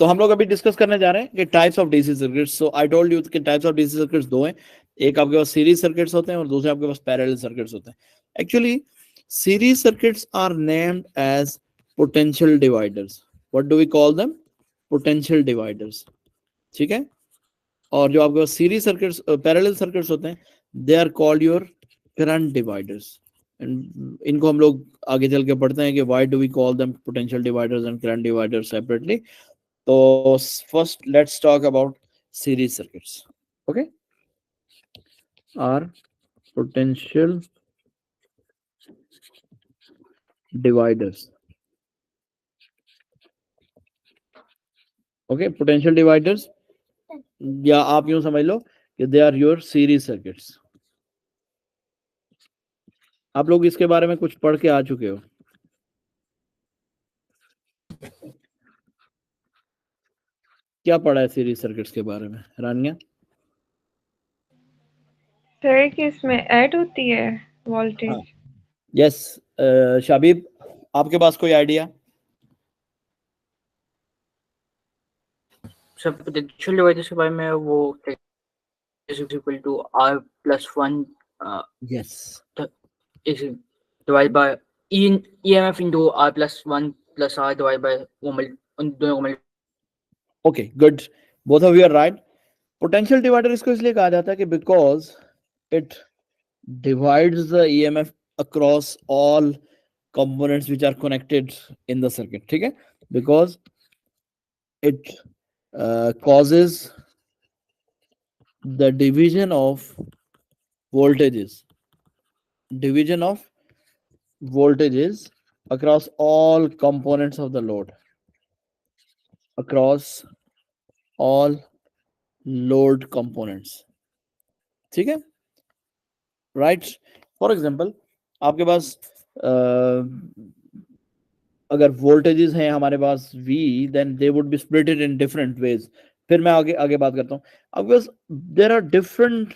तो हम लोग अभी डिस्कस करने जा रहे हैं कि types of DC circuits. So I told you कि टाइप्स ऑफ डीसी सर्किट्स दो हैं, एक आपके पास सीरीज सर्किट्स होते हैं और दूसरे आपके पास पैरेलल सर्किट्स होते हैं। Actually series circuits are named as potential dividers. What do we call them? Potential dividers, ठीक है। और जो आपके पास सीरीज सर्किट्स पैरेलल सर्किट्स होते हैं, they are called your current dividers. इनको हम लोग आगे चल के पढ़ते हैं कि why do we call them potential dividers and current dividers separately. तो first let's talk about series circuits. Okay, are potential dividers. Okay, potential dividers, या आप यूं समझ लो कि they are your series circuits. आप लोग इसके बारे में कुछ पढ़ के आ चुके हो? क्या पढ़ा है सीरीज सर्किट्स के बारे में, रानिया? सर कि इसमें ऐड होती है वोल्टेज। हाँ, यस। शाबीब, आपके पास कोई आइडिया? सर पोटेंशियल डिवाइडर के बारे में वो is equal to R plus 1 yes, is divided by EMF into R plus 1 plus R divided by उन दोनों को okay, good, both of you are right. Potential divider इसको इसलिए कहा जाता है कि because it divides the EMF across all components which are connected in the circuit, ठीक है, because it causes the division of voltages across all components of the load, across all load components, ठीक है, right. For example आपके पास अगर voltages हैं हमारे पास V, then they would be splitted in different ways. फिर मैं आगे बात करता हूँ। आपके पास there are different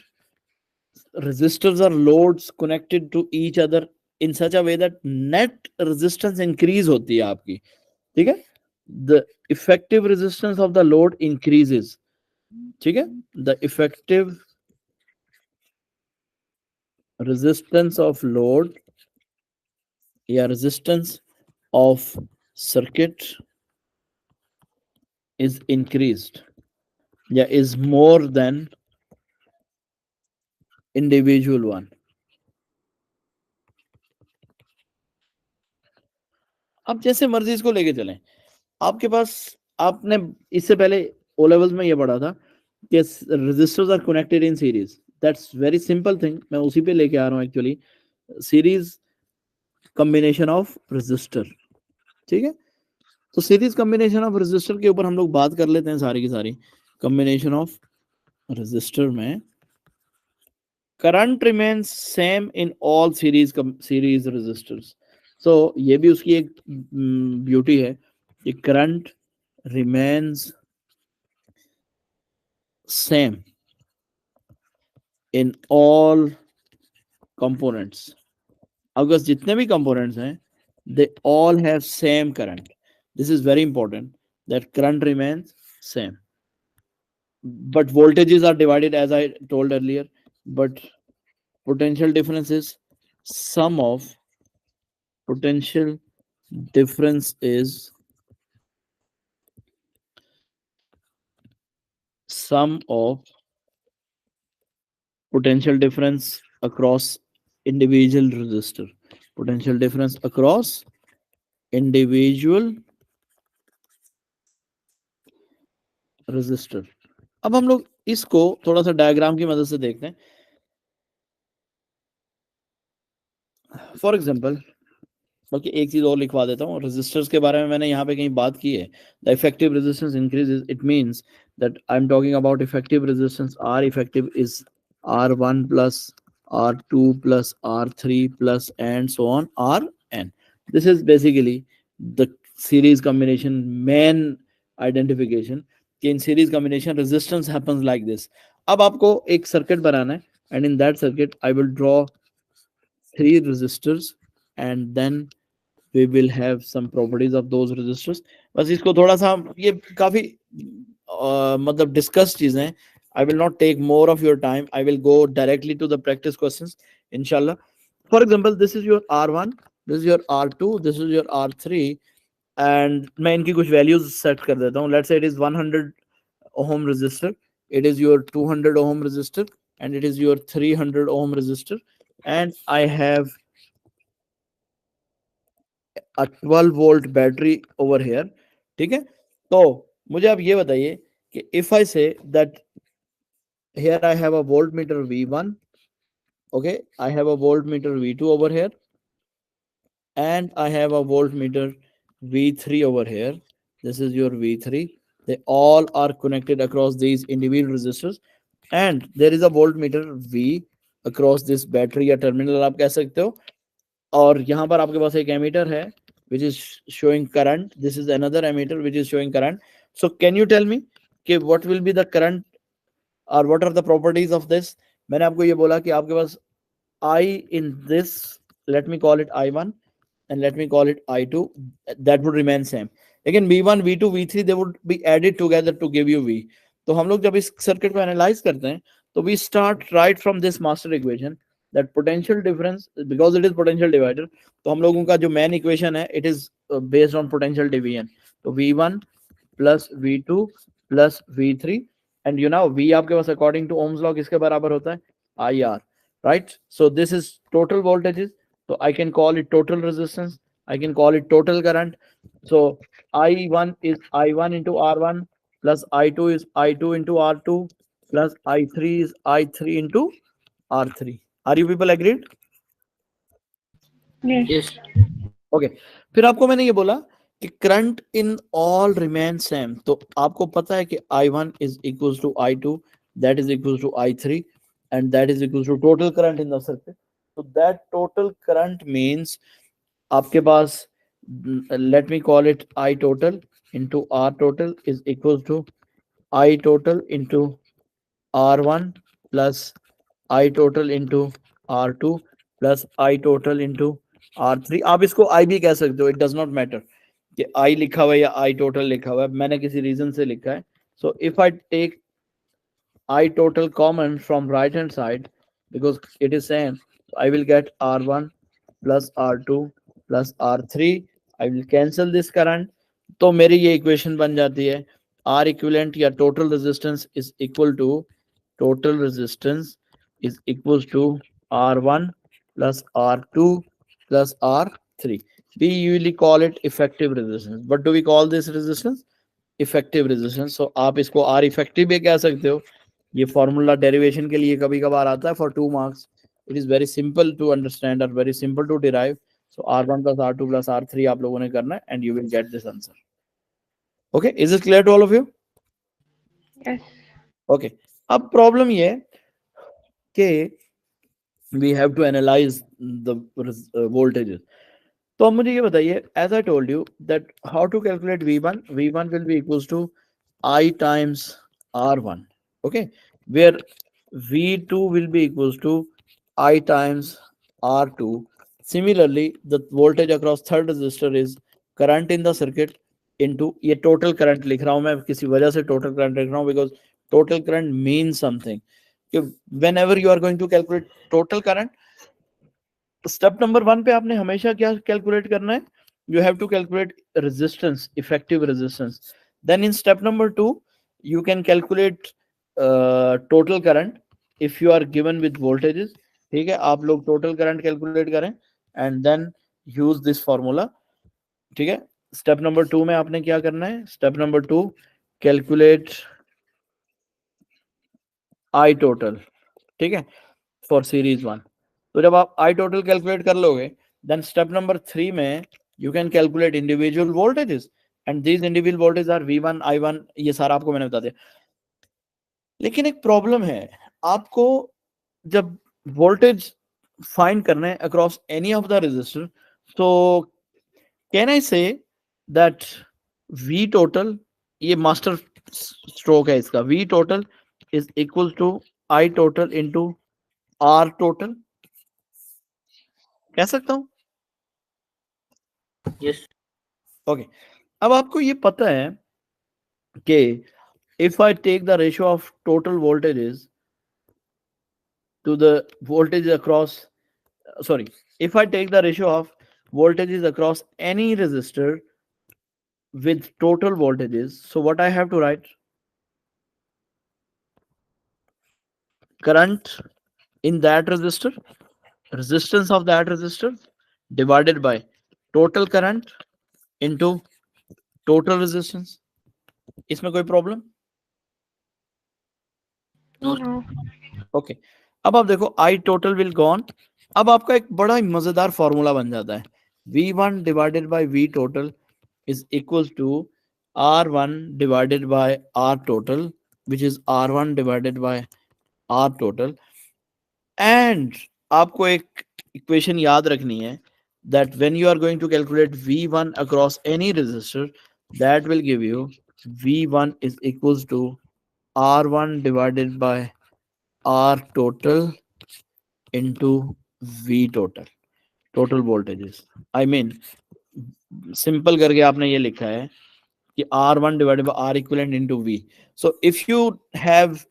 resistors or loads connected to each other in such a way that net resistance increase होती है आपकी, ठीक है, the effective resistance of the load increases, ठीक है, the effective resistance of load या resistance of circuit is increased या is more than individual one. आप जैसे मर्जी इसको लेके चलें, आपके पास, आपने इससे पहले ओ लेवल्स में ये पढ़ा था कि resistors are connected in series. That's very simple thing, मैं उसी पे लेके आ रहा हूँ actually, series combination of resistor, ठीक है। तो सीरीज कॉम्बिनेशन ऑफ रेजिस्टर के ऊपर हम लोग बात कर लेते हैं सारी की सारी। कॉम्बिनेशन ऑफ रेजिस्टर में current remains same in all series resistors. So ये भी उसकी एक ब्यूटी है कि current remains same in all components. अगर जितने भी कंपोनेंट्स हैं, they all have same current. This is very important, that current remains same, but voltages are divided as I told earlier. But potential difference is sum of potential difference is sum of potential difference across individual resistor, potential difference across individual resistor. अब हम लोग इसको थोड़ा सा diagram की मदद से देखते हैं। फॉर एग्जाम्पल, बल्कि एक चीज और लिखवा देता हूँ, रेजिस्टर्स के बारे में मैंने यहाँ पे कहीं बात की है। The effective resistance increases, it means that I am talking about effective resistance. R effective is R1 plus R2 plus R3 plus and so on Rn. This is basically the series combination main identification कि in series combination resistance happens like this. अब आपको एक circuit बनाना है, and in that circuit I will draw 3 resistors and then we will have some properties of those resistors. बस इसको थोड़ा सा ये काफी मतलब डिस्कस चीजें हैं. I will not take more of your time. I will go directly to the practice questions, inshallah. For example, this is your R1, this is your R2, this is your R3, and मैं इनकी कुछ values set कर देता हूँ. Let's say it is 100 ohm resistor, it is your 200 ohm resistor, and it is your 300 ohm resistor, and I have a 12 volt battery over here. ठीक है, तो मुझे आप ये बताइए कि if I say that here I have a voltmeter V1, okay, I have a voltmeter V2 over here, and I have a voltmeter V3 over here. This is your V3. They all are connected across these individual resistors, and there is a voltmeter V across this battery या terminal आप कह सकते हो. और यहाँ पर आपके पास एक emitter है which is showing current. This is another emitter which is showing current. So can you tell me कि what will be the current or what are the properties of this? मैंने आपको ये बोला कि आपके पास I in this, let me call it I1 and let me call it I2, that would remain same. लेकिन V1, V2, V3 they would be added together to give you V. तो हम लोग जब इस सर्किट को analyse करते हैं तो we start right from this master equation that potential difference, because it is potential divider, तो हम लोगों का जो main equation है it is based on potential division. तो V1 plus V2 plus V3, and you know V आपके पास according to Ohm's law किसके बराबर होता है? IR, right? So this is total voltages. So I can call it total resistance. I can call it total current. So I1 is I1 into R1 plus I2 is I2 into R2 plus I3 is I3 into R3. Are you people agreed? Yes. Yes. Okay. फिर आपको मैंने ये बोला कि current in all remain same. तो आपको पता है कि I1 is equals to I2, that is equals to I3, and that is equals to total current in the circuit. So that total current means आपके पास, let me call it I total into R total is equals to I total into R1 plus I total into R2 plus I total into R3. आप इसको I भी कह सकते हो, it does not matter कि I लिखा हुआ है या I total लिखा हुआ है, मैंने किसी रीजन से लिखा है. So if I take I total common from right hand side, because it is same, I will get R1 plus R2 plus R3. I will cancel this current. तो मेरी ये इक्वेशन बन जाती है R equivalent या total resistance is equal to R1 plus R2 plus R3. We usually call it effective resistance. What do we call this resistance? Effective resistance. So आप इसको R effective भी कह सकते हो. ये फॉर्मूला डेरिवेशन के लिए कभी कभार आता है for 2 marks. It is very simple to understand or very simple to derive. So R1 plus R2 plus R3 आप लोगों ने करना है and you will get this answer. Okay, is this clear to all of you? Yes. Okay. अब problem ये है कि we have to analyze the voltages. तो अब मुझे ये बताइए, as I told you that how to calculate V1. V1 will be equals to I times R1. Okay, where V2 will be equals to I times R2. Similarly, the voltage across third resistor is current in the circuit into, ये total current लिख रहा हूँ मैं किसी वजह से total current लिख रहा हूँ because total current means something. Whenever you are going to calculate total current, step number 1 पे आपने हमेशा क्या कैलकुलेट करना है? You have to calculate resistance, effective resistance. Then in step number 2, you can calculate total current if you are given with voltages. ठीक है, आप लोग total current calculate करें and then use this formula. ठीक है, step number 2 में आपने क्या करना है? Step number 2, calculate I total. ठीक है, for series 1. तो जब आप I total कैलकुलेट कर लोगे, then step number 3 में you can calculate individual voltages and these individual voltages are V1, I1. ये सारा आपको मैंने बता दिया. लेकिन एक प्रॉब्लम है, आपको जब वोल्टेज फाइंड करना है across any of the resistor, तो can I say that V total, ये मास्टर स्ट्रोक है इसका, V total is equal to I total into R total. कह सकता हूं? Yes. ओके, अब आपको ये पता है कि if I take the ratio of total voltages to the voltage across, sorry, if I take the ratio of voltages across any resistor with total voltages, so what I have to write? Current in that resistor, resistance of that resistor divided by total current into total resistance. इसमें कोई problem? No. No. Okay, अब आप देखो आई total will go on. अब आपका एक बड़ा ही मजेदार फॉर्मूला बन जाता है, V1 divided by V total is equal to R1 divided by R total which is R1 divided by R total. And आपको एक इक्वेशन याद रखनी है that when you are going to calculate V1 across any resistor, that will give you V1 is equals to R1 divided by R total into V total, total voltages. I mean, simple करके आपने ये लिखा है कि R1 divided by R equivalent into V. So if you have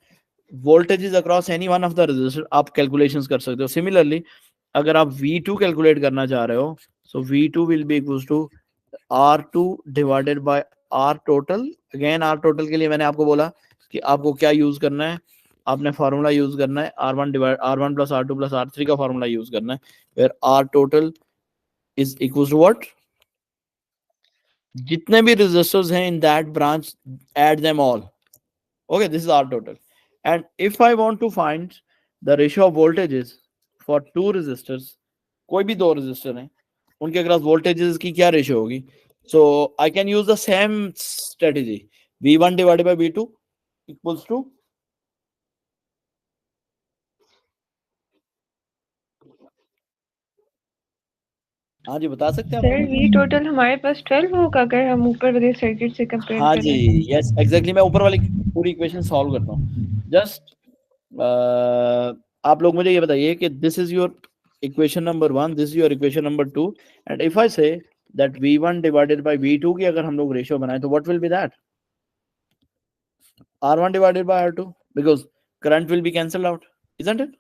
voltages across any one of the resistor, आप calculations कर सकते हो. Similarly, अगर आप V2 calculate करना चाह रहे हो, so V2 will be equals to R2 divided by R total. Again R total के लिए मैंने आपको बोला कि आपको क्या यूज करना है, आपने फार्मूला यूज करना है R1 divide R1 plus R2 plus R3 का फार्मूला यूज करना है, where R total is equal to what, जितने भी रेजिस्टर्स हैं in that branch add them all. Okay, this is R total. And if I want to find the ratio of voltages for two resistors, कोई भी दो resistor हैं उनके across voltages की क्या रेशियो होगी, so I can use the same strategy, V1 divided by V2 equals to, हाँ जी बता सकते हैं आप सर लोग? V टोटल हमारे पास 12 होगा अगर हम ऊपर वाले सर्किट से कंपेयर हाँ जी, करें। यस एग्जैक्टली, मैं ऊपर वाली पूरी इक्वेशन सॉल्व करता हूँ. जस्ट आप लोग मुझे ये बताइए कि this is your equation number 1, this is your equation number 2, and if I say that V1 divided by V2 की अगर हम लोग रेशियो बनाएं तो what will be that, R1 divided bye R2, because current will be cancelled out, isn't it?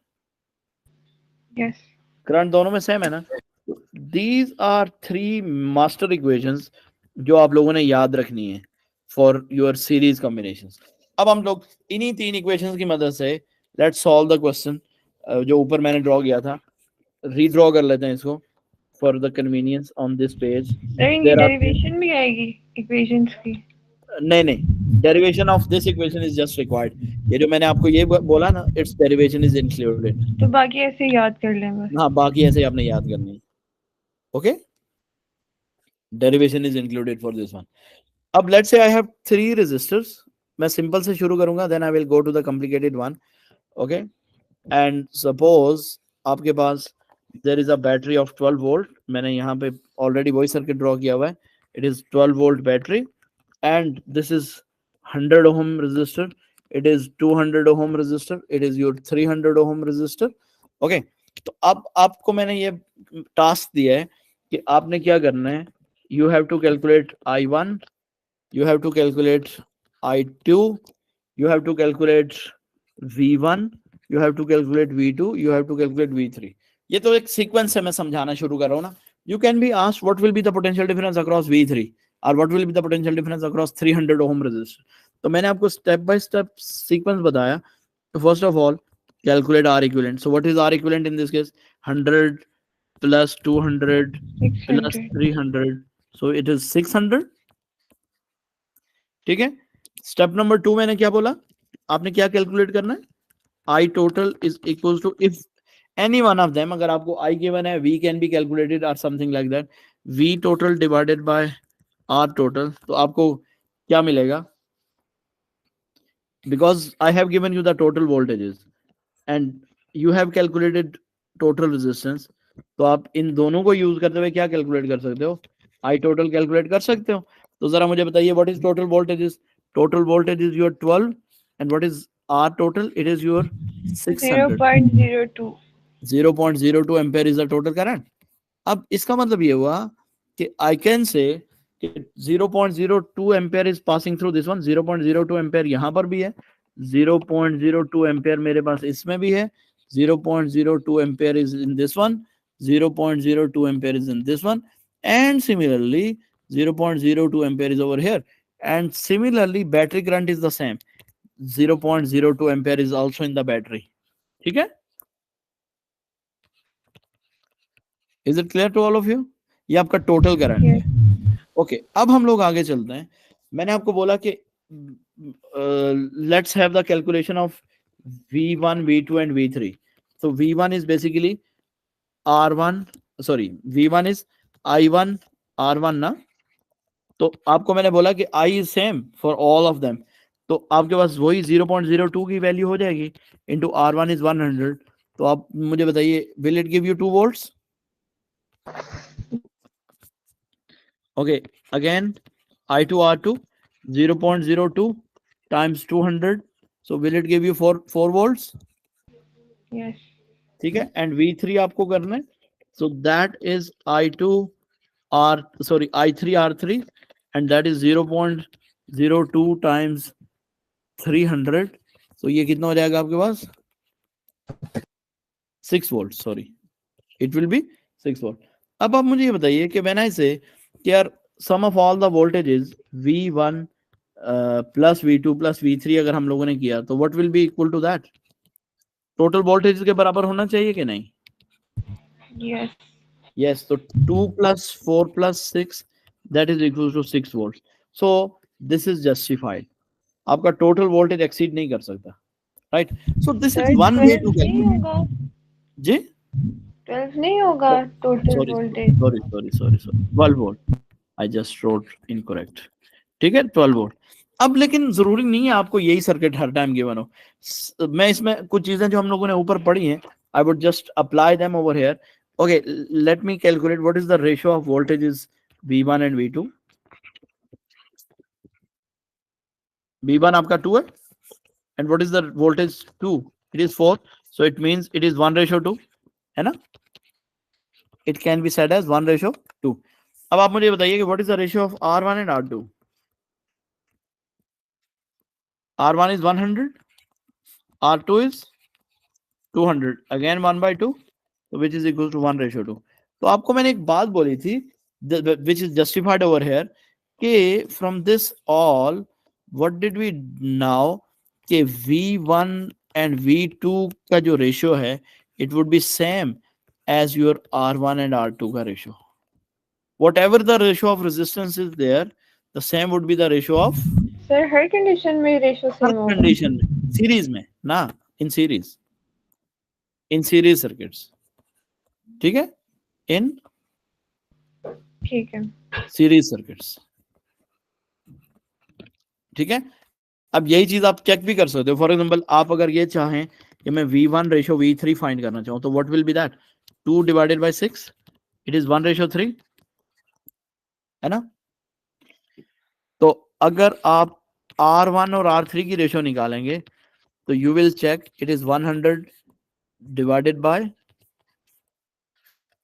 Yes. Current दोनों में same है ना. दीज आर 3 मास्टर इक्वेशंस जो आप लोगों ने याद रखनी है फॉर योर सीरीज कॉम्बिनेशंस. अब हम लोग इन्हीं 3 इक्वेशंस की मदद से लेट्स सॉल्व द क्वेश्चन जो ऊपर मैंने ड्रॉ किया था. रीड्रॉ कर लेते हैं इसको for the convenience on this page. Sir इनकी डेरिवेशन भी आएगी इक्वेशंस की? नहीं, derivation of this equation is just required. ये जो मैंने आपको ये बोला ना, इट्स डेरिवेशन इज इंक्लूडेड. तो बाकी ऐसे याद कर लें बस। हाँ, बाकी ऐसे आपने याद करनी है. Okay, derivation is included for this one. अब let's say I have 3 resistors. मैं सिंपल से शुरू करूंगा, then I will go to the complicated one. Okay, and suppose आपके पास there is a battery of 12 volt. मैंने यहाँ पे ऑलरेडी वही सर्किट ड्रॉ किया हुआ है. It is 12 volt battery and this is 100 ohm resistor, it is 200 ohm resistor, it is your 300 ohm resistor. Okay, तो अब आपको मैंने ये टास्क दिया है कि आपने क्या करना है, you have to calculate I1, you have to calculate I2, you have to calculate V1, you have to calculate V2, you have to calculate V3. ये तो एक सीक्वेंस है, मैं समझाना शुरू कर रहा हूँ ना. You can be asked what will be the potential difference across V3 or what will be the potential difference across 300 ohm resistor. तो मैंने आपको स्टेप बाय स्टेप सीक्वेंस बताया. तो first of all calculate R equivalent. So what is R equivalent in this case? 100 plus 200 plus 600। 300, so it is 600. ठीक है. Step number 2 मैंने क्या बोला, आपने क्या कैलकुलेट करना है, I total is equals to, if any one of them, अगर आपको I given है, V can be calculated or something like that, V total divided by R total. तो आपको क्या मिलेगा, because I have given you the total voltages and you have calculated total resistance, तो आप इन दोनों को यूज करते हुए क्या कैलकुलेट कर सकते हो, I total कैलकुलेट कर सकते हो. तो जरा मुझे बताइए what is total voltages. Total voltage is your 12 and what is R total, it is your 600. 0.02। 0.02 ampere is the total current. अब इसका मतलब ये हुआ कि I can say कि 0.02 ampere is passing through this one, 0.02 ampere यहाँ पर भी है, 0.02 एम्पेयर मेरे पास इसमें भी है, 0.02 ampere is in this one, 0.02 ampere is in this one, and similarly 0.02 ampere is over here, and similarly battery current is the same, 0.02 ampere is also in the battery. ठीक है, is it clear to all of you? ये आपका total current है. Okay, अब हम लोग आगे चलते हैं. मैंने आपको बोला कि let's have the calculation of V1, V2 and V3. So V1 is basically R1, sorry, V1 is I1 R1 ना. तो आपको मैंने बोला कि I is same for all of them. तो आपके पास वही 0.02 की वैल्यू हो जाएगी into R1 is 100. तो आप मुझे बताइए, will it give you 2 volts? Okay, again I2 R2 0.02 times 200. So will it give you 4 volts? Yes. ठीक है, and V3 आपको करना है. So that is I3 R3, and that is 0.02 times 300. So ये कितना हो जाएगा आपके पास? 6 volts. Sorry, it will be 6 volt. अब आप मुझे ये बताइए कि when I say कि यार sum of all the voltages V1 plus V2 plus V3 अगर हम लोगों ने किया तो what will be equal to that? Total voltage के बराबर होना चाहिए कि नहीं? Yes. Yes, so 2 plus 4 plus 6, that is equal to 6 volts. So this is justified. आपका टोटल वोल्टेज एक्सीड नहीं कर सकता, right? So this Sir, is one way to 12 नहीं calculate. होगा, जी 12 नहीं होगा total voltage. sorry 12 volt. I just wrote incorrect. ठीक है, 12 volt. अब लेकिन जरूरी नहीं है आपको यही सर्किट हर टाइम गिवन हो. मैं इसमें कुछ चीजें जो हम लोगों ने ऊपर पढ़ी हैं, I would just apply them over here. Okay, let me calculate what is the ratio of voltages V1 and V2. V1 आपका 2 है, and what is the voltage 2? It is 4, so it means it is 1:2, है ना? It can be said as 1:2. अब आप मुझे बताइए कि what is the ratio of R1 and R2? R1 is 100, R2 is 200, again 1/2, which is equal to 1:2. तो आपको मैंने एक बात बोली थी, which is justified over here, कि from this all, what did we now, कि V1 and V2 का जो रेशियो है, it would be same as your R1 and R2 का ratio. Whatever the ratio of resistance is there, the same would be the ratio of sir her condition में ratio हर same होगा. Condition में, series में ना, in series circuits. ठीक है, इन ठीक है. Series circuits. ठीक है, अब यही चीज आप चेक भी कर सकते हो. फॉर एग्जांपल आप अगर ये चाहें कि मैं V1 रेशियो V3 फाइंड करना चाहूँ, तो what will be that? 2 divided by 6, it is 1:3, है ना? तो अगर आप R1 और R3 की रेशियो निकालेंगे तो you will check, it is 100 divided by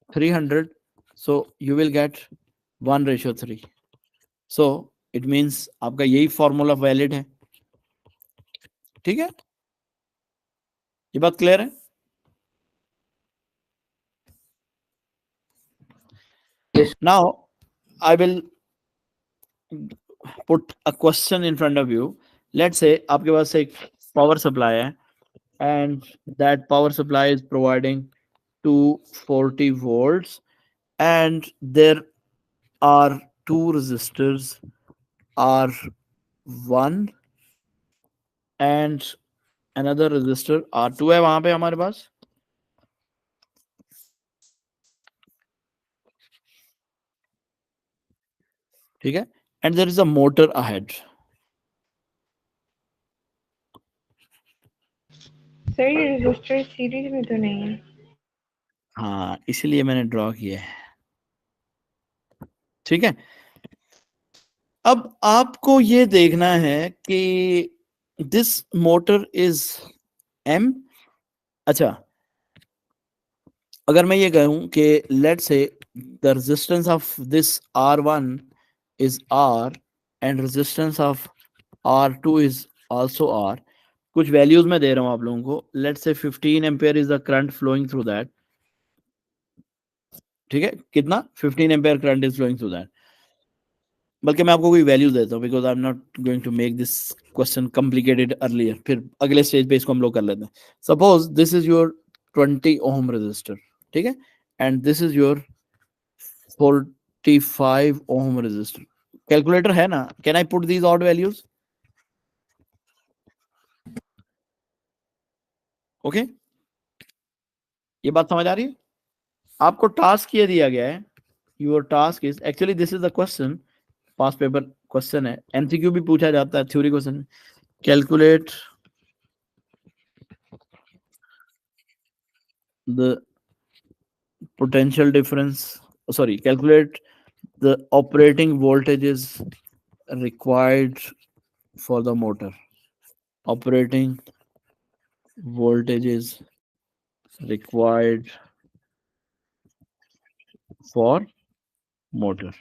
300, so you will get 1:3. so it means आपका यही फॉर्मूला वैलिड है. ठीक है, ये बात क्लियर है? Yes. Now I will put a question in front of you. Let's say आपके पास एक पावर सप्लाई है, and that power supply is providing 240 volts, and there are two resistors, R1 and another resistor R2 है वहां पे हमारे पास. ठीक है, and there is a motor ahead. Sir ये रेजिस्टर सीरीज में तो नहीं है. हाँ, इसीलिए मैंने ड्रॉ किया है. ठीक है, अब आपको ये देखना है कि दिस मोटर इज M. अच्छा, अगर मैं ये कहूं कि let's say the resistance of this R1 is R and resistance of R2 is also R. कुछ वैल्यूज मैं दे रहा हूं आप लोगों को. Let's say 15 ampere is the current flowing through that. ठीक है, कितना? 15 ampere current is flowing through that. बल्कि मैं आपको कोई वैल्यूज देता हूं because I am not going to make this question complicated earlier. फिर अगले स्टेज पे इसको हम लोग कर लेते हैं. Suppose this is your 20 ohm resistor. ठीक है, and this is your 45 ohm resistor. Calculator है ना? Can I put these odd values? Okay, ये बात समझ आ रही है? आपको टास्क ये दिया गया है, your task is, actually this is the question, pass paper question है, एमसीक्यू भी पूछा जाता है theory question. Calculate the potential difference, sorry, calculate the operating voltages required for the motor. Operating voltages required for motor.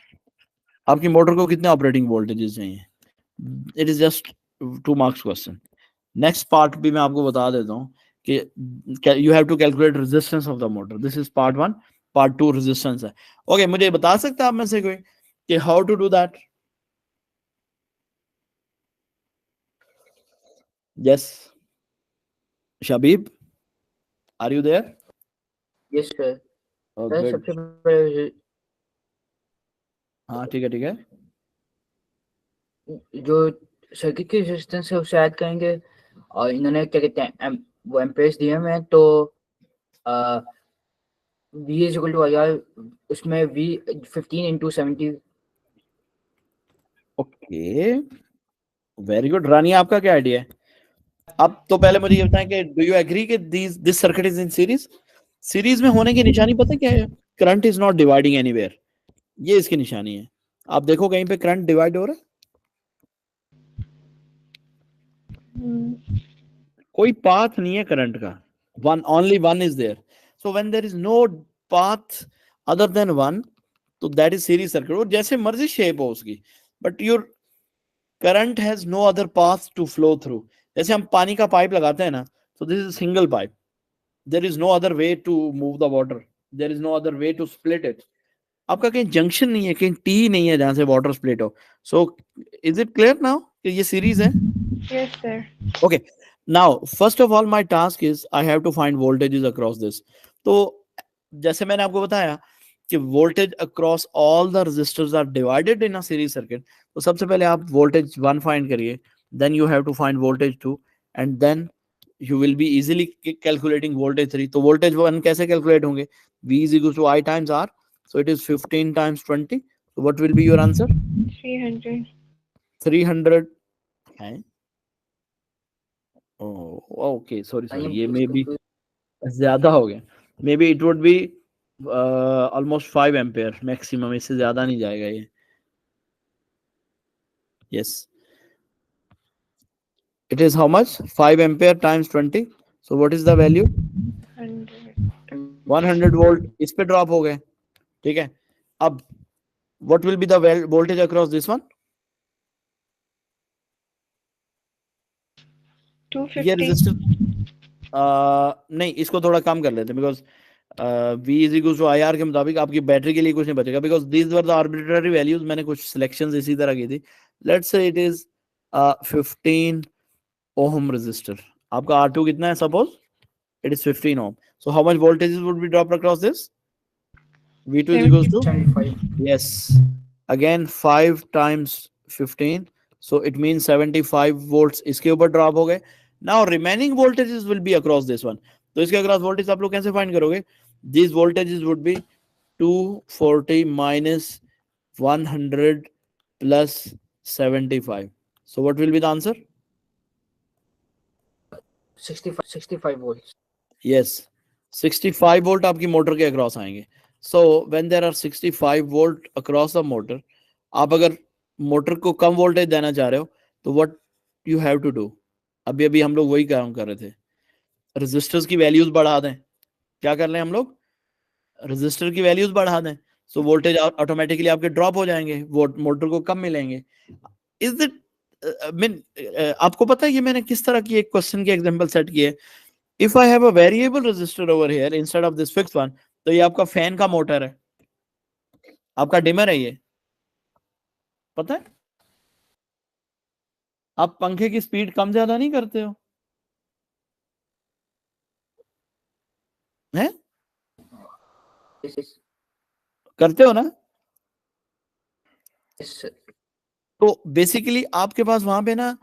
आपकी motor को कितने operating voltages चाहिए? It is just 2 marks question. Next part भी मैं आपको बता देता हूँ कि you have to calculate resistance of the motor. This is part 1. Part 2 resistance है. ओके, मुझे बता सकते हैं आप में से कोई कि how to do that? Yes, Shabeeb, are you there? Yes sir. Good. सबसे पहले हाँ, ठीक है, ठीक है. जो सर्किट की रेजिस्टेंस है उसे ऐड करेंगे और इन्होंने क्या कहते हैं वो एम्पेयर्स दिए हुए हैं. तो V is equal to IR, उसमें V 15 into 70. Okay, very good. Rania, आपका क्या आइडिया है? अब तो पहले मुझे ये बताएं कि डू यू एग्री कि this circuit is in series? Series में होने की निशानी पता क्या है? Current is not dividing anywhere. ये इसकी निशानी है. आप देखो कहीं पे करंट डिवाइड हो रहा है? कोई पाथ नहीं है करंट का. only one is there. So when there is no path other than one, तो that is series circuit. और जैसे मर्जी शेप हो उसकी, but your current has no other path to flow through. जैसे हम पानी का पाइप लगाते हैं ना, so this is single pipe. There is no other way to move the water. There is no other way to split it. आपका कहीं junction नहीं है, कहीं टी नहीं है जहां से वाटर स्प्लिट हो. So is it clear now कि ये सीरीज है? Yes, sir. Okay. Now, first of all, my task is I have to find voltages across this. तो जैसे मैंने आपको बताया कि voltage across all the resistors are divided in a series circuit. तो सबसे पहले आप voltage 1 find करिए, then you have to find voltage 2, and then you will be easily calculating voltage 3. तो voltage 1 कैसे calculate होंगे? V is equal to I times R. So it is 15 times 20. So what will be your answer? 300. 300 है. Oh, okay, sorry, ये may be ज्यादा हो गया. May be it would be almost 5 ampere maximum, इससे ज्यादा नहीं जाएगा ये. Yes, it is how much? 5 ampere times 20. So what is the value? 100 volt इस पे ड्रॉप हो गए. ठीक है, अब what will be the voltage across this one? 250. ये रेजिस्टर नहीं, इसको थोड़ा कम कर लेते हैं because V is equal to IR के मुताबिक आपकी बैटरी के लिए कुछ नहीं बचेगा because these were the arbitrary values. मैंने कुछ सिलेक्शंस इसी तरह की थी. Let's say it is 15 ohm resistor. आपका R2 कितना है? Suppose it is 15 ohm. So how much voltage would be drop across this? V2 is equals to 75. yes, again 5 times 15, so it means 75 volts इसके ऊपर drop हो गए. Now remaining voltages will be across this one. तो इसके across voltage आप लोग कैसे find करोगे? These voltages would be 240 minus 100 plus 75. So what will be the answer? 65 volts. Yes, 65 volt आपकी मोटर के अक्रॉस आएंगे. So when there are 65 volt across the motor, आप अगर मोटर को कम वोल्टेज देना चाह रहे हो तो what you have to do? अभी अभी हम लोग वही काम कर रहे थे, रेजिस्टर्स की वैल्यूज बढ़ा दें. क्या कर लें हम लोग? रेजिस्टर की वैल्यूज बढ़ा दें. सो वोल्टेज ऑटोमेटिकली आपके ड्रॉप हो जाएंगे, मोटर को कम मिलेंगे। इज इट मीन आपको पता है ये मैंने किस तरह की एक क्वेश्चन की एग्जांपल सेट की है। If I have a variable resistor over here instead of this fixed one, तो ये आपका फैन का मोटर है, आपका डिमर है ये, पता है? आप पंखे की स्पीड कम ज्यादा नहीं करते हो, हैं? करते हो ना? तो बेसिकली आपके पास वहां पे ना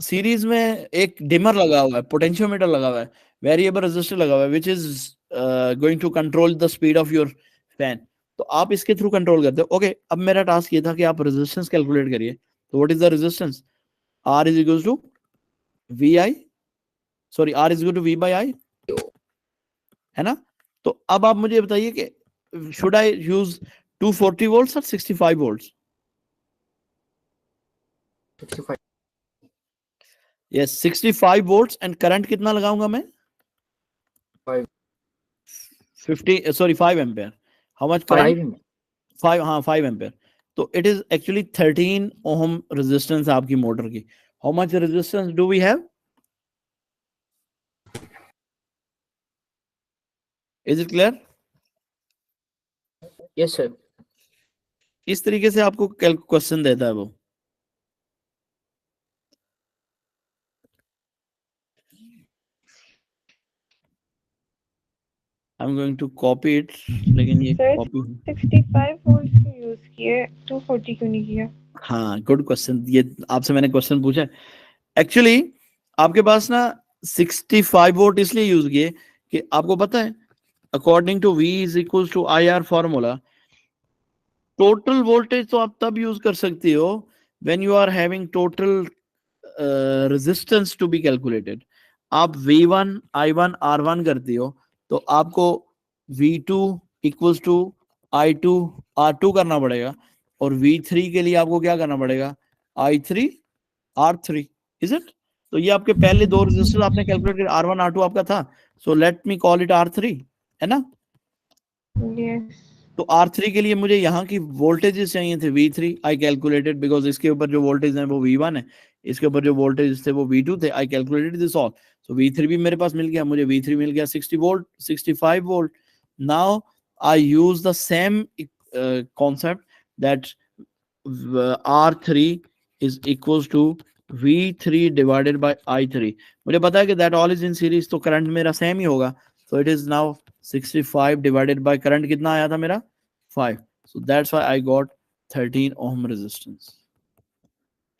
सीरीज में एक डिमर लगा हुआ है, पोटेंशियोमीटर लगा हुआ है, वेरिएबल रेजिस्टर लगा हुआ है, which is going to control the speed of your fan. तो आप इसके थ्रू कंट्रोल करते हो। ओके, अब मेरा टास्क ये था कि आप रेजिस्टेंस कैलकुलेट करिए। तो what is the resistance? R is equal to V I, sorry R is equal to V by I, है ना? तो अब आप मुझे बताइए कि शुड आई यूज 240 वोल्ट्स और 65 volts? 65 yes, 65 volts. And current कितना लगाऊंगा मैं? 50 sorry 5 ampere. How much current? 5, हाँ 5 एम्पेयर। तो it is actually 13 ohm resistance आपकी मोटर की। How much resistance do we have? Is it clear? Yes sir. इस तरीके से आपको क्वेश्चन देता है वो। I'm going to copy it, लेकिन ये सर कॉपी 65 वोल्ट क्यों यूज किए, 240 क्यों नहीं किया? हाँ गुड क्वेश्चन, ये आपसे मैंने क्वेश्चन पूछा। एक्चुअली आपके पास ना 65 वोल्ट इसलिए यूज किए कि आपको पता है according to V is equal to IR formula, total voltage तो आप तब यूज कर सकती हो when you are having total resistance to be calculated. आप V1 I1 R1 करती हो तो आपको V2 equals to I2 R2 करना पड़ेगा, और V3 के लिए आपको क्या करना पड़ेगा? I3 R3, is it? तो ये आपके पहले दो रेजिस्टर आपने कैलकुलेट किया, R1 R2 आपका था, so let me call it R3, है ना? यस। तो R3 के लिए मुझे यहाँ की वोल्टेजेस चाहिए थे V3, आई कैलकुलेटेड, बिकॉज इसके ऊपर जो वोल्टेज है वो V1 है, इसके ऊपर जो वोल्टेज थे वो V2 थे, I calculated this all. So V3 भी मेरे पास मिल गया, मुझे V3 मिल गया 60 volt 65 volt. Now I use the same concept that R3 is equals to V3 divided by I3। मुझे पता है कि that all is in series, तो करंट मेरा सेम ही होगा। So it is now 65 divided by current कितना आया था मेरा? 5। So that's why I got 13 ohm resistance।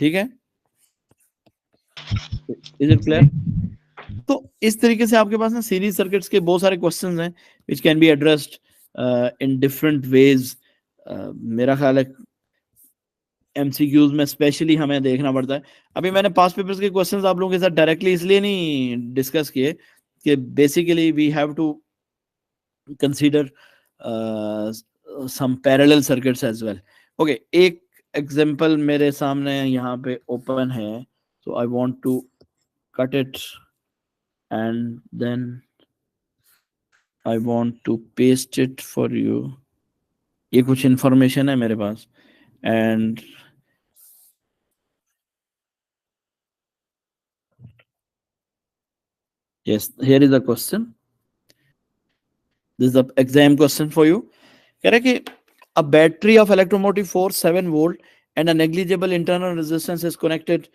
ठीक है? Is it clear? तो इस तरीके से आपके पास ना सीरीज सर्किट्स के बहुत सारे क्वेश्चंस हैं which can be addressed in different ways। मेरा ख्याल है एमसीक्यूज में स्पेशली हमें देखना पड़ता है। अभी मैंने पास्ट पेपर्स के क्वेश्चंस आप लोगों के साथ डायरेक्टली इसलिए नहीं डिस्कस किए कि basically we have to consider some parallel circuits as well. Okay, एक एग्जांपल मेरे सामने यहाँ पे ओपन है, so I want to cut it and then I want to paste it for you. ये कुछ इंफॉर्मेशन है मेरे पास and yes, here is the question. This is the exam question for you. कह रहे कि a battery of electromotive force 7 volt and a negligible internal resistance is connected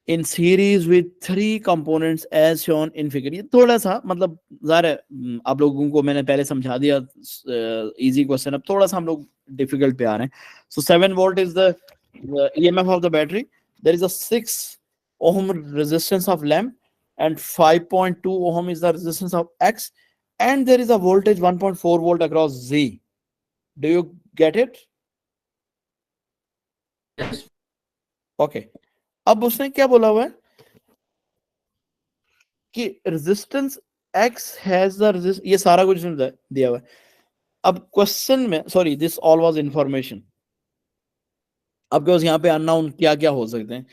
in series with 3 components as shown in figure। ये थोड़ा सा मतलब ज़ाहिर है आप लोगों को मैंने पहले समझा दिया, इजी क्वेश्चन, अब थोड़ा सा हम लोग डिफिकल्ट पे आ रहे हैं। So 7 volt is the EMF of the battery. There is a 6 ohm resistance of lamp and 5.2 ohm is the resistance of X, and there is a voltage 1.4 volt across Z। Do you get it? Yes. Okay। अब उसने क्या बोला हुआ है कि resistance X has the resist, ये सारा कुछ दिया हुआ है। अब क्वेश्चन में, sorry this all was information, आपके पास यहाँ पे अननोन क्या क्या हो सकते हैं।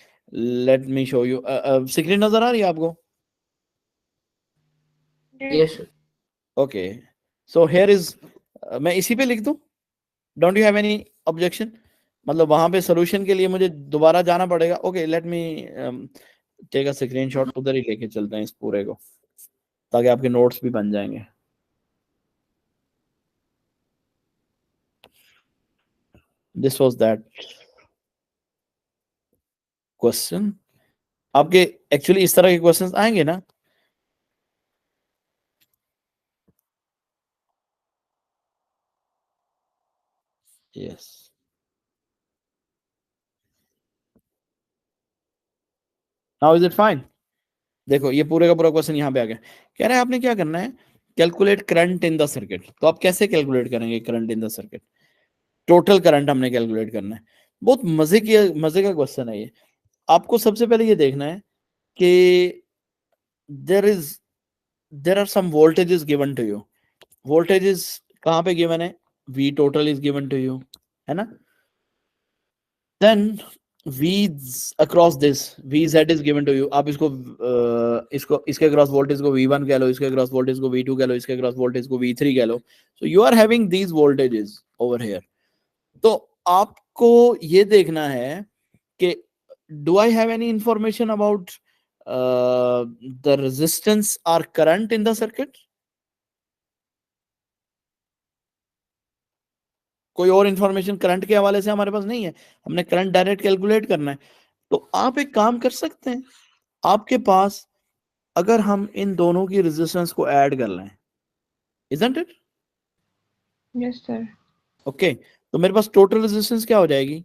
Let me show you. Screen नजर आ रही है आपको? Yes. Okay, so here is, मैं इसी पे लिख दूं? Don't you have any objection? मतलब वहां पे सोल्यूशन के लिए मुझे दोबारा जाना पड़ेगा? Okay, let me take a screenshot, उधर ही लेके चलते हैं इस पूरे को, ताकि आपके नोट्स भी बन जाएंगे। This was that question. आपके एक्चुअली इस तरह के क्वेश्चंस आएंगे ना? Yes. Now is it fine? देखो ये पूरे का पूरा क्वेश्चन यहाँ पे आ गया। कह रहे हैं आपने क्या करना है, calculate current in the circuit. तो आप कैसे कैलकुलेट करेंगे current in the circuit? Total current हमने कैलकुलेट करना है। बहुत मजे का क्वेश्चन है ये। आपको सबसे पहले ये देखना है कि there are some voltages given to you. Voltages कहाँ पे गिवन है? V total is given to you, है ना? Then V's across this VZ is given to you. आप इसको इसके अक्रॉस वोल्टेज को V1 कह लो, इसके अक्रॉस वोल्टेज को V2 कह लो, इसके अक्रॉस वोल्टेज को V3 कह लो। So you are having these voltages over here. तो आपको ये देखना है कि do I have any information about the resistance or current in the circuit? कोई और इंफॉर्मेशन करंट के हवाले से हमारे पास नहीं है, हमने करंट डायरेक्ट कैलकुलेट करना है। तो आप एक काम कर सकते हैं, आपके पास अगर हम इन दोनों की रेजिस्टेंस को ऐड कर लें, isn't it? Yes sir. Okay, तो मेरे पास टोटल रेजिस्टेंस क्या हो जाएगी?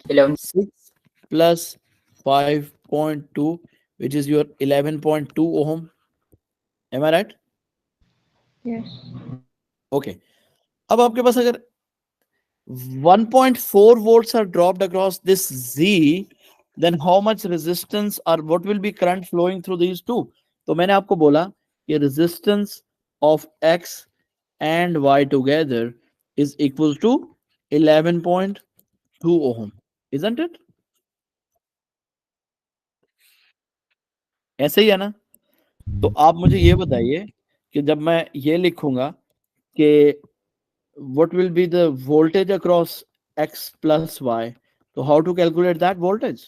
6 plus 5.2 which is your 11.2 ohm. Am I right? Yes. Okay. अब आपके पास अगर 1.4 volts are dropped across this Z, then how much resistance or what will be current flowing through these two? तो मैंने आपको बोला कि resistance of X and Y together is equal to 11.2 ohm, isn't it? ऐसे ही है ना? तो आप मुझे ये बताइए कि जब मैं ये लिखूंगा कि what will be the voltage across X plus Y, so how to calculate that voltage?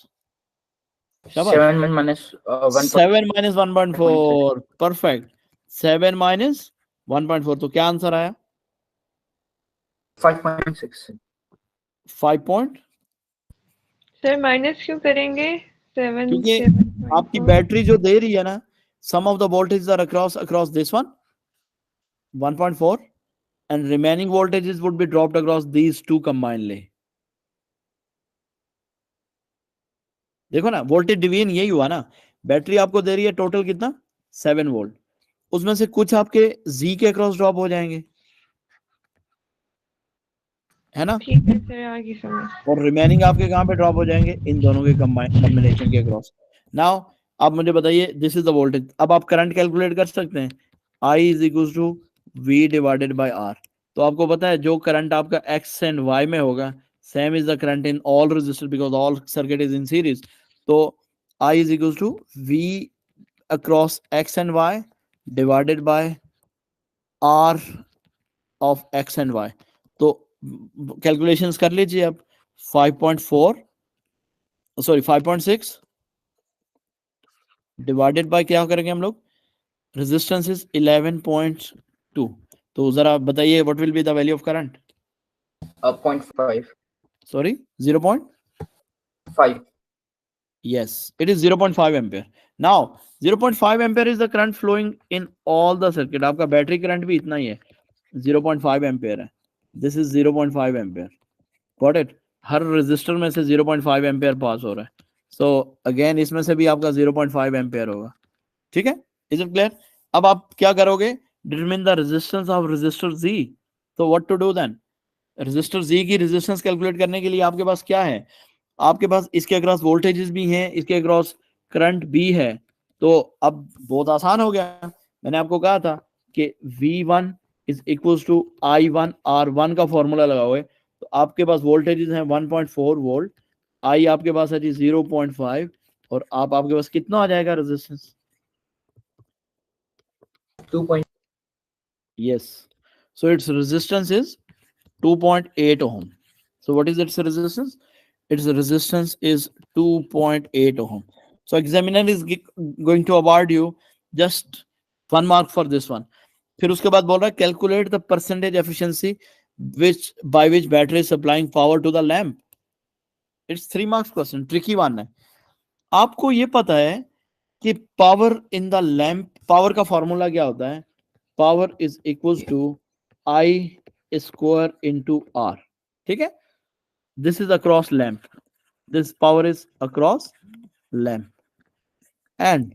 7 minus 1. 7 minus 1.4, perfect. 7 minus 1.4, तो क्या आंसर आया? 5.6. 5 point? सर माइनस क्यों करेंगे? 7 क्योंकि 7.4 आपकी बैटरी जो दे रही है ना, some of the voltages are across this one 1.4 and remaining voltages would be dropped across these two combinedly. देखो ना, वोल्टेज डिवीजन यही हुआ ना। बैटरी आपको दे रही है टोटल कितना? 7 वोल्ट, उसमें से कुछ आपके जी के अक्रॉस ड्रॉप हो जाएंगे, है ना? ठीक है सर, आगे समझ। और रिमेनिंग आपके कहां पे ड्रॉप हो जाएंगे? इन दोनों के कॉम्बिनेशन के अक्रॉस। नाउ आप मुझे बताइए, दिस इज द वोल्टेज। अब आप करंट कैलकुलेट कर सकते हैं, I is equal to V divided by R। तो आपको पता है जो करंट आपका X एंड Y में होगा, same is the current in all resistor because all circuit is in series. तो I is equal to V across X and Y divided by R of X and Y। तो calculations कर लीजिए अब। 5.4 sorry 5.6 divided by क्या करेंगे हम लोग? Resistance is 11.2। तो जरा बताइए what will be the value of current? 0.5. Sorry 0.5। yes, it is 0.5 ampere. Now 0.5 ampere is the current flowing in all the circuit. आपका बैटरी करंट भी इतना ही है, 0.5 एम्पेयर है। This is 0.5 ampere, got it? हर रेजिस्टर में से 0.5 ampere पास हो रहा है। सो अगेन इसमें से भी आपका 0.5 एम्पेयर होगा, ठीक है? Is it clear? अब आप क्या करोगे? Determine the resistance of resistor G. तो what to do then? Resistor G की रेजिस्टेंस कैलकुलेट करने के लिए आपके पास क्या है? आपके पास इसके अक्रॉस वोल्टेजेस भी हैं, इसके अक्रॉस करंट भी है। तो अब बहुत आसान हो गया। मैंने आपको कहा था कि V1 is equal to I1 R1 का फॉर्मूला लगाओगे, तो आपके पास वोल्टेजेस हैं 1.4 वोल्ट, I आपके पास है जी 0.5, और आपके पास कितना आ जाएगा resistance? 2. Yes. So its resistance is 2.8 ohm. So what is its resistance? Its resistance is 2.8 ohm. So examiner is going to award you just 1 mark for this one. फिर उसके बाद बोल रहा है calculate the percentage efficiency by which battery is supplying power to the lamp. It's 3 marks question, tricky one है. आपको ये पता है कि power in the lamp, power का फॉर्मूला क्या होता है? Power is equal to I square into R. ठीक है, this is across lamp, this power is across lamp. And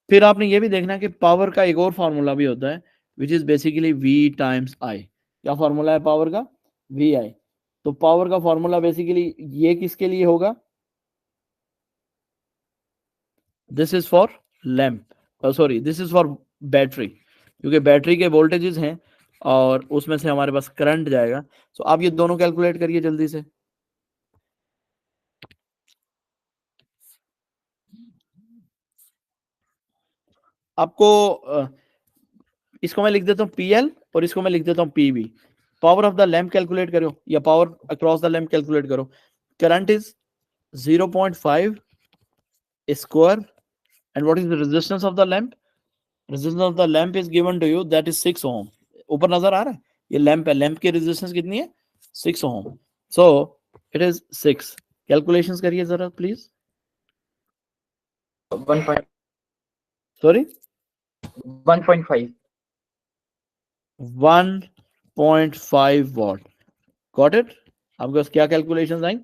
फिर आपने ये भी देखना है कि पावर का एक और फॉर्मूला भी होता है which is basically V times I. क्या फॉर्मूला है पावर का? VI. तो पावर का फॉर्मूला बेसिकली ये किसके लिए होगा? This is for lamp, sorry this is for battery, क्योंकि बैटरी के वोल्टेजेस हैं और उसमें से हमारे पास करंट जाएगा. सो आप ये दोनों कैलकुलेट करिए जल्दी से. आपको इसको मैं लिख देता हूँ PL और इसको मैं लिख देता हूँ PV. Power of the lamp calculate करो या power across the lamp calculate करो. Current is 0.5 square and what is the resistance of the lamp? Resistance of the lamp is given to you, that is 6 ohm. ऊपर नजर आ रहा है, ये lamp है, lamp की रेजिस्टेंस कितनी है? 6 ohm. So it is 6. Calculations करिए जरा please. 1.5. Sorry 1.5. 1.5 watt. Got it? आपके पास क्या कैलकुलेशंस आई?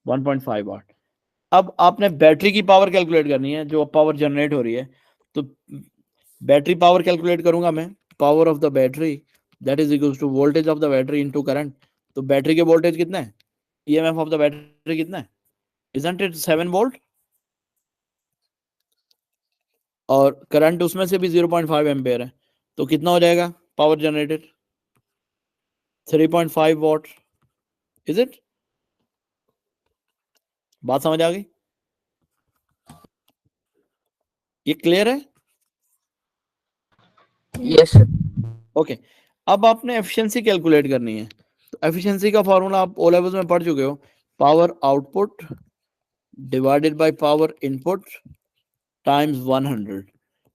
1.5 watt. अब आपने बैटरी की पावर कैलकुलेट करनी है, जो पावर जनरेट हो रही है. तो बैटरी पावर कैलकुलेट करूंगा मैं. Power of the battery that is equal to voltage of the battery into current. तो बैटरी के वोल्टेज कितना है? ईएमएफ ऑफ द बैटरी कितना है? Isn't it 7 volt? और करंट उसमें से भी 0.5 एम्पेयर है. तो कितना हो जाएगा power generated? 3.5 what. Is it? बात समझ आ गई? ये क्लियर है? Yes sir. ओके. अब आपने एफिशिएंसी कैलकुलेट करनी है. तो एफिशिएंसी का फॉर्मूला आप ओ लेवल्स में पढ़ चुके हो. Power output divided by power input times 100.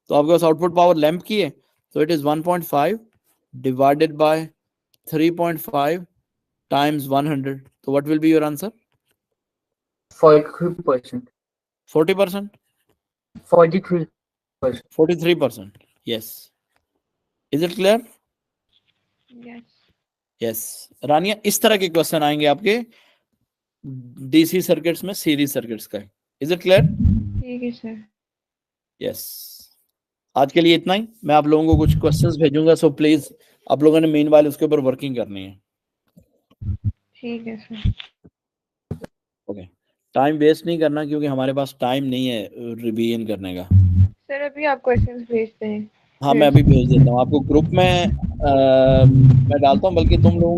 तो आपके पास आउटपुट पावर लैंप की है, तो it is 1.5 divided by 3.5 times 100. तो what will be your answer? 43%. 40%? 43%. 43%. Yes. Is it clear? Yes. Yes. रानिया, इस तरह के क्वेश्चन आएंगे आपके डीसी सर्किट्स में, सीरीज सर्किट्स का. Is it clear? ठीक है सर. यस. आज के लिए इतना ही. मैं आप लोगों को कुछ क्वेश्चंस भेजूंगा, सो प्लीज आप लोगों ने मीनवाइल उसके ऊपर वर्किंग करनी है. ठीक है सर. ओके. टाइम वेस्ट नहीं करना, क्योंकि हमारे पास टाइम नहीं है रिवीजन करने का. सर अभी आप क्वेश्चंस भेजते हैं. हाँ, मैं अभी भेज देता हूँ आपको ग्रुप में. मैं डालता हूँ, बल्कि तुम लोग